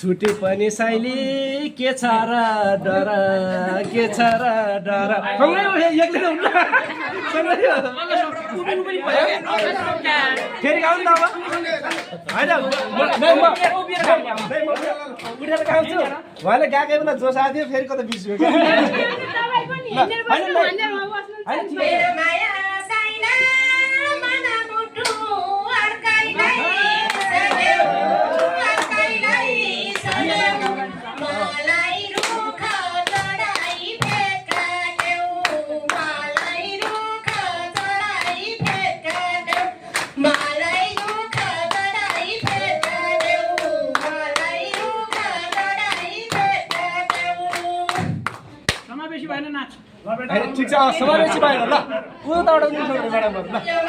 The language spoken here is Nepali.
छुटे पनि साइली के छ र डर के छ र डर सँगै हो एक्लै हुन्छ फेरि गाउनु त अब होइन उठेर गाउँछु उहाँले गाएकै बेला जोस आएको थियो फेरि कता बिर्स्यो ठिक छ समावेशी भएन ल को त अडाउनु सक्ने म्याडमहरु ल